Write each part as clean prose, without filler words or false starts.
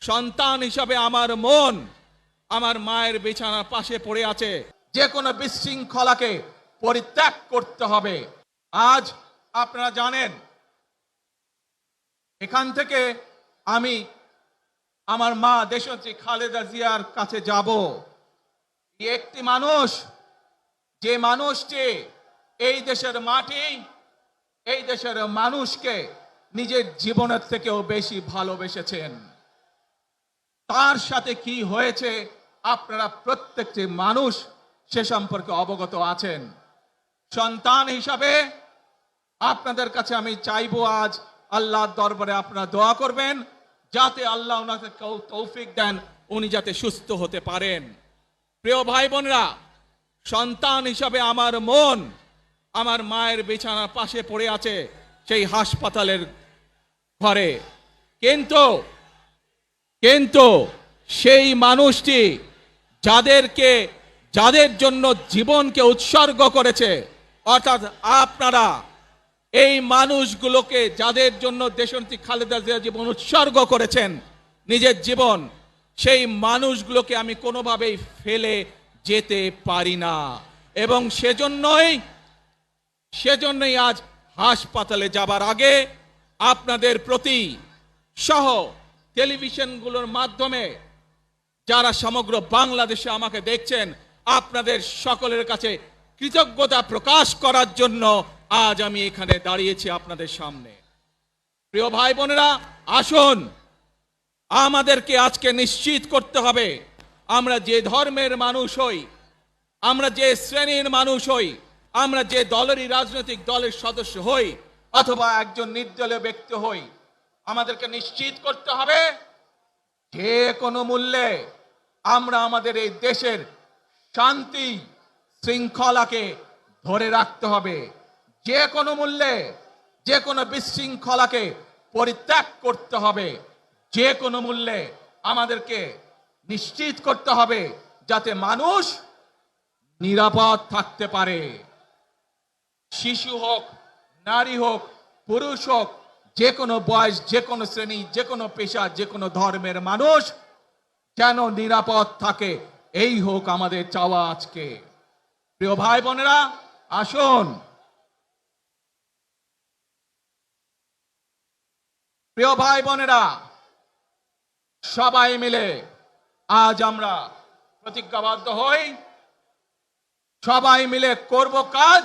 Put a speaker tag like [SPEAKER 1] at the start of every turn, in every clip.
[SPEAKER 1] সন্তান হিসাবে আমার মন আমার মায়ের বিছানার পাশে পড়ে আছে। যে কোনো বিশৃঙ্খলাকে পরিত্যাগ করতে হবে। আজ আপনারা জানেন, এখান থেকে আমি আমার মা দেশনেত্রী খালেদা জিয়ার কাছে যাব। একটি মানুষ, যে মানুষটি এই দেশের মাটি, এই দেশের মানুষকে নিজের জীবনের থেকেও বেশি ভালোবেসেছেন, তার সাথে কি হয়েছে আপনারা প্রত্যেকটি মানুষ সে সম্পর্কে অবগত আছেন। সন্তান হিসাবে আপনাদের কাছে আমি চাইবো, আজ আল্লাহর দরবারে আপনারা দোয়া করবেন যাতে আল্লাহ ওনাকে তৌফিক দেন, উনি যাতে সুস্থ হতে পারেন। প্রিয় ভাই বোনেরা, সন্তান হিসাবে আমার মন আমার মায়ের বিছানার পাশে পড়ে আছে সেই হাসপাতালের ঘরে, কিন্তু সেই মানুষটি যাদের জন্য জীবনকে উৎসর্গ করেছে, অর্থাৎ আপনারা এই মানুষগুলোকে যাদের জন্য দেশনেত্রী খালেদা জিয়া জীবন উৎসর্গ করেছেন নিজের জীবন, সেই মানুষগুলোকে আমি কোনোভাবেই ফেলে যেতে পারি না। এবং সেজন্যই আজ হাসপাতালে যাবার আগে আপনাদের প্রতি সহ টেলিভিশনগুলোর মাধ্যমে যারা সমগ্র বাংলাদেশে আমাকে দেখছেন, আপনাদের সকলের কাছে কৃতজ্ঞতা প্রকাশ করার জন্য আজ আমি এখানে দাঁড়িয়েছি আপনাদের সামনে। প্রিয় ভাই বোনেরা, আসুন আমাদেরকে আজকে নিশ্চিত করতে হবে, আমরা যে ধর্মের মানুষ হই, আমরা যে শ্রেণীর মানুষ হই, আমরা যে দলেরই রাজনৈতিক দলের সদস্য হই অথবা একজন নির্দলীয় ব্যক্তি হই, আমাদেরকে নিশ্চিত করতে হবে যে কোনো মূল্যে আমরা আমাদের এই দেশের শান্তি শৃঙ্খলাকে ধরে রাখতে হবে। যে কোনো মূল্যে যে কোনো বিশৃঙ্খলাকে পরিত্যাগ করতে হবে। যে কোনো মূল্যে আমাদেরকে নিশ্চিত করতে হবে যাতে মানুষ নিরাপদ থাকতে পারে। শিশু হোক, নারী হোক, পুরুষ হোক, যে কোনো বয়স, যে কোনো শ্রেণী, যে কোনো পেশা, যে কোনো ধর্মের মানুষ যেন নিরাপদ থাকে, এই হোক আমাদের চাওয়া আজকে। প্রিয় ভাই বোনেরা, আসুন প্রিয় ভাই বোনেরা, সবাই মিলে আজ আমরা প্রতিজ্ঞাবদ্ধ হই, সবাই মিলে করব কাজ।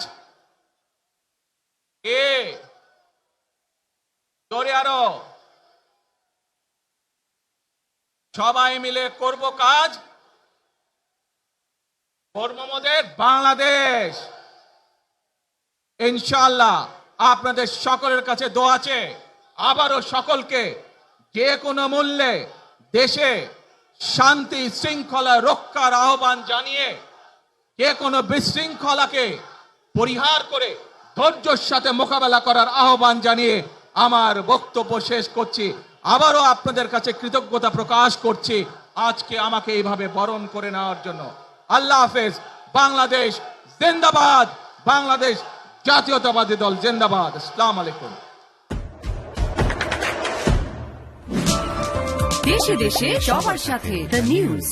[SPEAKER 1] সবাই মিলে করব কাজ, কর্মমোদের বাংলাদেশ। ইনশাআল্লাহ আপনাদের সকলের কাছে দোয়া আছে, আবারও সকলকে যে কোনো মূল্যে দেশে শান্তি শৃঙ্খলা রক্ষার আহ্বান জানিয়ে যে কোনো বিশৃঙ্খলাকে পরিহার করে ধৈর্যের সাথে মোকাবেলা করার আহ্বান জানিয়ে আমার বক্তব্য শেষ করছি। আবারও আপনাদের কাছে কৃতজ্ঞতা প্রকাশ করছি আজকে আমাকে এইভাবে বরণ করে নেওয়ার জন্য। আল্লাহ হাফেজ। বাংলাদেশ জিন্দাবাদ, বাংলাদেশ জাতীয়তাবাদী দল জিন্দাবাদ। আসসালামু আলাইকুম।
[SPEAKER 2] দেশে দেশে সবার সাথে দ্য নিউজ।